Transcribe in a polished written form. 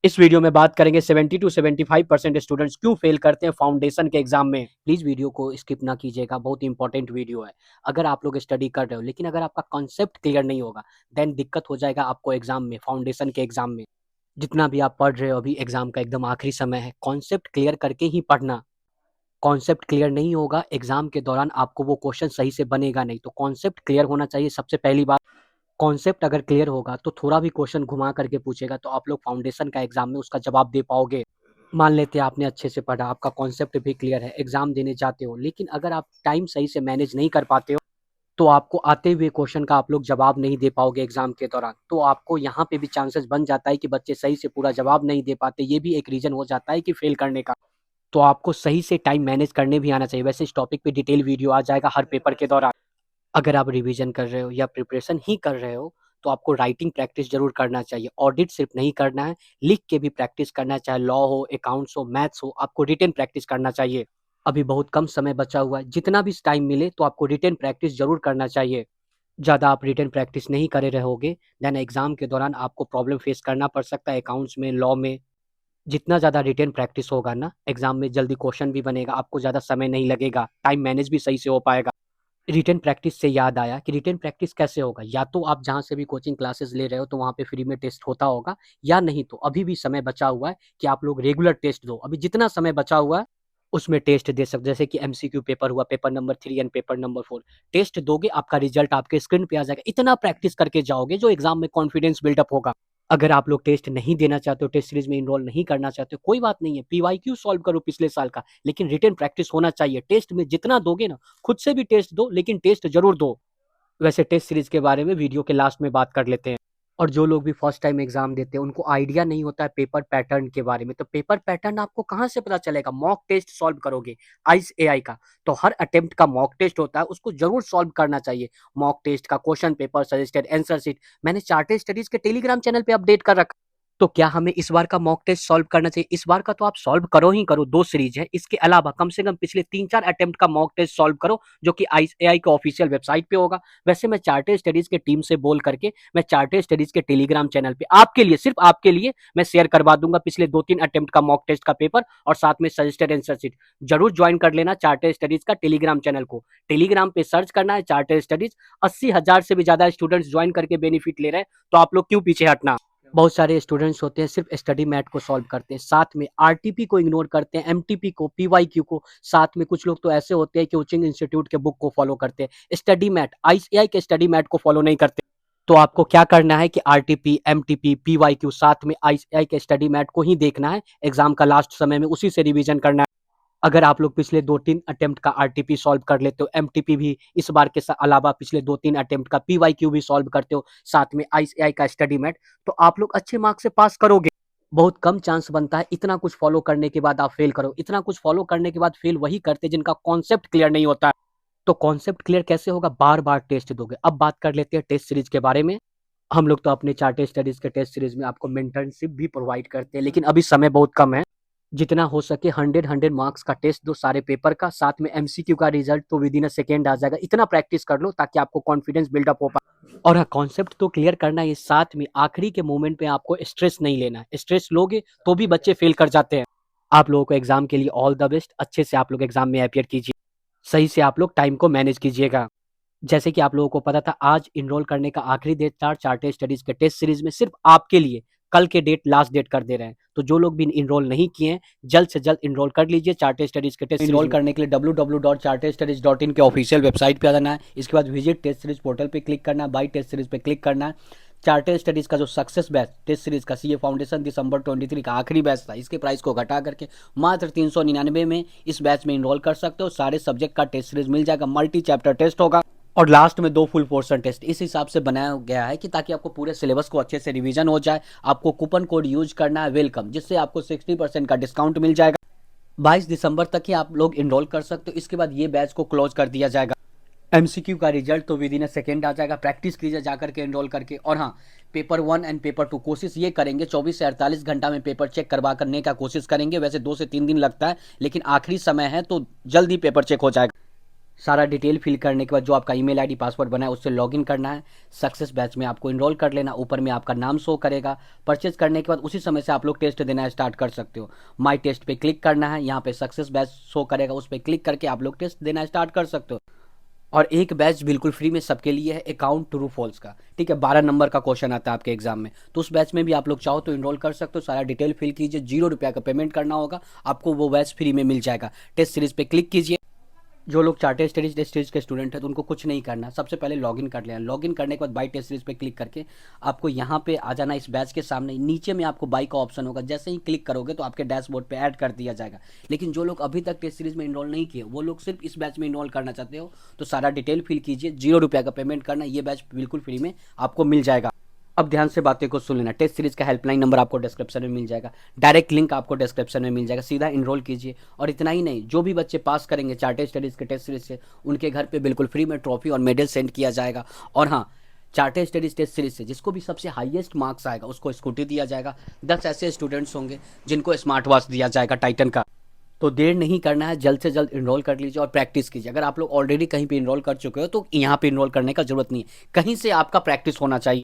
इस वीडियो में बात करेंगे 70 टू 75% स्टूडेंट्स क्यों फेल करते हैं फाउंडेशन के एग्जाम में। प्लीज वीडियो को स्किप ना कीजिएगा, बहुत इंपॉर्टेंट वीडियो है। अगर आप लोग स्टडी कर रहे हो लेकिन अगर आपका कॉन्सेप्ट क्लियर नहीं होगा देन दिक्कत हो जाएगा आपको एग्जाम में, फाउंडेशन के एग्जाम में। जितना भी आप पढ़ रहे हो अभी एग्जाम का एकदम आखिरी समय है, कॉन्सेप्ट क्लियर करके ही पढ़ना। कॉन्सेप्ट क्लियर नहीं होगा एग्जाम के दौरान आपको वो क्वेश्चन सही से बनेगा नहीं। तो कॉन्सेप्ट क्लियर होना चाहिए सबसे पहली बात। कॉन्सेप्ट अगर क्लियर होगा तो थोड़ा भी क्वेश्चन घुमा करके पूछेगा तो आप लोग फाउंडेशन का एग्जाम में उसका जवाब दे पाओगे। मान लेते हैं आपने अच्छे से पढ़ा, आपका कॉन्सेप्ट भी क्लियर है, एग्जाम देने जाते हो, लेकिन अगर आप टाइम सही से मैनेज नहीं कर पाते हो तो आपको आते हुए क्वेश्चन का आप लोग जवाब नहीं दे पाओगे एग्जाम के दौरान। तो आपको यहाँ पे भी चांसेस बन जाता है कि बच्चे सही से पूरा जवाब नहीं दे पाते, ये भी एक रीजन हो जाता है कि फेल करने का। तो आपको सही से टाइम मैनेज करने भी आना चाहिए। वैसे इस टॉपिक पे डिटेल वीडियो आ जाएगा हर पेपर के दौरान। अगर आप रिवीजन कर रहे हो या प्रिपरेशन ही कर रहे हो तो आपको राइटिंग प्रैक्टिस जरूर करना चाहिए। ऑडिट सिर्फ नहीं करना है, लिख के भी प्रैक्टिस करना है, चाहे लॉ हो, अकाउंट्स हो, मैथ्स हो, आपको रिटेन प्रैक्टिस करना चाहिए। अभी बहुत कम समय बचा हुआ है, जितना भी टाइम मिले तो आपको रिटेन प्रैक्टिस जरूर करना चाहिए। ज़्यादा आप रिटेन प्रैक्टिस नहीं करे रहोगे देन एग्जाम के दौरान आपको प्रॉब्लम फेस करना पड़ सकता है अकाउंट्स में, लॉ में। जितना ज़्यादा रिटेन प्रैक्टिस होगा ना, एग्जाम में जल्दी क्वेश्चन भी बनेगा, आपको ज़्यादा समय नहीं लगेगा, टाइम मैनेज भी सही से हो पाएगा। रिटेन प्रैक्टिस से याद आया कि रिटेन प्रैक्टिस कैसे होगा। या तो आप जहाँ से भी कोचिंग क्लासेस ले रहे हो तो वहाँ पे फ्री में टेस्ट होता होगा, या नहीं तो अभी भी समय बचा हुआ है कि आप लोग रेगुलर टेस्ट दो। अभी जितना समय बचा हुआ है उसमें टेस्ट दे सकते, जैसे कि एमसीक्यू पेपर हुआ, paper number 3 and paper number 4। Test दोगे, आपका रिजल्ट आपके स्क्रीन पे आ जाएगा। इतना प्रैक्टिस करके जाओगे जो एग्जाम में कॉन्फिडेंस बिल्डअप होगा। अगर आप लोग टेस्ट नहीं देना चाहते हो, टेस्ट सीरीज में इनरोल नहीं करना चाहते हो, कोई बात नहीं है, पीवाईक्यू सॉल्व करो पिछले साल का, लेकिन रिटेन प्रैक्टिस होना चाहिए। टेस्ट में जितना दोगे ना, खुद से भी टेस्ट दो लेकिन टेस्ट जरूर दो। वैसे टेस्ट सीरीज के बारे में वीडियो के लास्ट में बात कर लेते हैं। और जो लोग भी फर्स्ट टाइम एग्जाम देते हैं उनको आइडिया नहीं होता है पेपर पैटर्न के बारे में, तो पेपर पैटर्न आपको कहाँ से पता चलेगा? मॉक टेस्ट सॉल्व करोगे आइस एआई का, तो हर अटेम्प्ट का मॉक टेस्ट होता है, उसको जरूर सॉल्व करना चाहिए। मॉक टेस्ट का question paper, suggested answer sheet मैंने चार्टेड स्टडीज के टेलीग्राम चैनल पे अपडेट कर रखा। तो क्या हमें इस बार का मॉक टेस्ट सॉल्व करना चाहिए? इस बार का तो आप सॉल्व करो ही करो, 2 सीरीज है, इसके अलावा कम से कम पिछले 3-4 अटेम्प्ट का मॉक टेस्ट सॉल्व करो जो कि आईसीएआई के ऑफिशियल वेबसाइट पे होगा। वैसे मैं चार्टेड स्टडीज के टीम से बोल करके मैं चार्टेड स्टडीज के टेलीग्राम चैनल पे आपके लिए, सिर्फ आपके लिए मैं शेयर करवा दूंगा पिछले 2-3 अटेम्प्ट का मॉक टेस्ट का पेपर और साथ में सजेस्टेड आंसर शीट। जरूर ज्वाइन कर लेना चार्टेड स्टडीज का टेलीग्राम चैनल को। टेलीग्राम पे सर्च करना है चार्टेड स्टडीज। 80,000 से भी ज्यादा स्टूडेंट्स ज्वाइन करके बेनिफिट ले रहे हैं, तो आप लोग क्यों पीछे हटना। बहुत सारे स्टूडेंट्स होते हैं सिर्फ स्टडी मैट को सॉल्व करते हैं, साथ में आरटीपी को इग्नोर करते हैं, एमटीपी को, पीवाईक्यू को। साथ में कुछ लोग तो ऐसे होते हैं कि कोचिंग इंस्टीट्यूट के बुक को फॉलो करते हैं, स्टडी मैट, आईसीआई के स्टडी मैट को फॉलो नहीं करते। तो आपको क्या करना है कि आरटीपी, एमटीपी, पीवाईक्यू साथ में आईसीआई के स्टडी मैट को ही देखना है। एग्जाम का लास्ट समय में उसी से रिवीजन करना है। अगर आप लोग पिछले 2-3 अटेम्प्ट का आरटीपी सॉल्व कर लेते हो, एमटीपी भी इस बार के अलावा पिछले 2-3 अटेम्प्ट का पीवाईक्यू भी सॉल्व करते हो, साथ में आईसीआई का स्टडी मैट, तो आप लोग अच्छे मार्क्स से पास करोगे। बहुत कम चांस बनता है इतना कुछ फॉलो करने के बाद आप फेल करो। इतना कुछ फॉलो करने के बाद फेल वही करते हैं जिनका कॉन्सेप्ट क्लियर नहीं होता है। तो कॉन्सेप्ट क्लियर कैसे होगा? बार बार टेस्ट दोगे। अब बात कर लेते हैं टेस्ट सीरीज के बारे में। हम लोग तो अपने चार्टेड स्टडीज के टेस्ट सीरीज में आपको मेंटरशिप भी प्रोवाइड करते हैं, लेकिन अभी समय बहुत कम है। जितना हो सके 100 मार्क्स का टेस्ट दो सारे पेपर का, साथ में एमसीक्यू का रिजल्ट तो विद इन अ सेकेंड आ जाएगा। इतना प्रैक्टिस कर लो ताकि आपको कॉन्फिडेंस बिल्डअप हो पाए। और हाँ, कॉन्सेप्ट तो क्लियर करना है, साथ में आखिरी के मोमेंट पे आपको स्ट्रेस नहीं लेना है। स्ट्रेस लोगे तो भी बच्चे फेल कर जाते हैं। आप लोगों को एग्जाम के लिए ऑल द बेस्ट। अच्छे से आप लोग एग्जाम में अपियर कीजिए, सही से आप लोग टाइम को मैनेज कीजिएगा। जैसे कि आप लोगों को पता था आज इनरोल करने का आखिरी डेट था चार्टेड स्टडीज के टेस्ट सीरीज में, सिर्फ आपके लिए कल के डेट लास्ट डेट कर दे रहे हैं। तो जो लोग भी इनरोल नहीं किए हैं जल्द से जल्द इनरोल कर लीजिए चार्टेड स्टडीज के टेस्ट। इनरोल करने के लिए www.chartedstudies.in के ऑफिशियल वेबसाइट पे आ जाना है। इसके बाद विजिट टेस्ट सीरीज पोर्टल पे क्लिक करना है, बाई टेस्ट सीरीज पे क्लिक करना है। चार्टेड स्टडीज का जो सक्सेस बैच टेस्ट सीरीज का सीए फाउंडेशन दिसंबर 23 का आखिरी बैच था, इसके प्राइस को घटा करके मात्र 399 में इस बैच में इनरोल कर सकते हो। सारे सब्जेक्ट का टेस्ट सीरीज मिल जाएगा, मल्टी चैप्टर टेस्ट होगा और लास्ट में 2 फुल पोर्शन टेस्ट। इस हिसाब से बनाया गया है कि ताकि आपको पूरे सिलेबस को अच्छे से रिवीजन हो जाए। आपको कूपन कोड यूज करना है वेलकम, जिससे आपको 60% का डिस्काउंट मिल जाएगा। 22 दिसंबर तक ही आप लोग इनरोल कर सकते हो, इसके बाद ये बैच को क्लोज कर दिया जाएगा। एमसीक्यू का रिजल्ट तो विद इन अ सेकेंड आ जाएगा। प्रैक्टिस कीजिए जाकर के इनरोल करके। और हाँ, पेपर 1 एंड पेपर 2 कोशिश ये करेंगे 24 से 48 घंटा में पेपर चेक करवा करने का कोशिश करेंगे। वैसे 2 से 3 दिन लगता है, लेकिन आखिरी समय है तो जल्दी पेपर चेक हो जाएगा। सारा डिटेल फिल करने के बाद जो आपका ईमेल आईडी पासवर्ड बना है उससे लॉगिन करना है। सक्सेस बैच में आपको इनरोल कर लेना। ऊपर में आपका नाम शो करेगा। परचेज करने के बाद उसी समय से आप लोग टेस्ट देना स्टार्ट कर सकते हो। माई टेस्ट पे क्लिक करना है, यहाँ पे सक्सेस बैच शो करेगा, उस पर क्लिक करके आप लोग टेस्ट देना स्टार्ट कर सकते हो। और एक बैच बिल्कुल फ्री में सबके लिए है, अकाउंट ट्रू फॉल्स का। ठीक है, 12 नंबर का क्वेश्चन आता है आपके एग्जाम में, तो उस बैच में भी आप लोग चाहो तो इनरोल कर सकते हो। सारा डिटेल फिल कीजिए, 0 रुपया का पेमेंट करना होगा, आपको वो बैच फ्री में मिल जाएगा। टेस्ट सीरीज पे क्लिक कीजिए। जो लोग चार्टेड स्टडीज टेस्ट सीरीज के स्टूडेंट हैं तो उनको कुछ नहीं करना, सबसे पहले लॉगिन कर लेना। लॉगिन करने के बाद बाई टेस्ट सीरीज पे क्लिक करके आपको यहाँ पे आ जाना। इस बैच के सामने नीचे में आपको बाई का ऑप्शन होगा, जैसे ही क्लिक करोगे तो आपके डैशबोर्ड पे ऐड कर दिया जाएगा। लेकिन जो लोग अभी तक टेस्ट सीरीज में इनरोल नहीं किए, वो लोग सिर्फ इस बैच में इनरोल करना चाहते हो तो सारा डिटेल फिल कीजिए, 0 रुपया का पेमेंट करना, ये बैच बिल्कुल फ्री में आपको मिल जाएगा। अब ध्यान से बातें को सुन लेना। टेस्ट सीरीज का हेल्पलाइन नंबर आपको डिस्क्रिप्शन में मिल जाएगा, डायरेक्ट लिंक आपको डिस्क्रिप्शन में मिल जाएगा, सीधा इनरोल कीजिए। और इतना ही नहीं, जो भी बच्चे पास करेंगे चार्टेड स्टडीज के टेस्ट सीरीज से, उनके घर पे बिल्कुल फ्री में ट्रॉफी और मेडल सेंड किया जाएगा। और हाँ, चार्टेड स्टडीज टेस्ट सीरीज से जिसको भी सबसे हाईएस्ट मार्क्स आएगा उसको स्कूटी दिया जाएगा। 10 ऐसे स्टूडेंट्स होंगे जिनको स्मार्ट वॉच दिया जाएगा टाइटन का। तो देर नहीं करना है, जल्द से जल्द इनरोल कर लीजिए और प्रैक्टिस कीजिए। अगर आप लोग ऑलरेडी कहीं पे इनरोल कर चुके हो तो यहाँ पे इनरोल करने का जरूरत नहीं है, कहीं से आपका प्रैक्टिस होना चाहिए।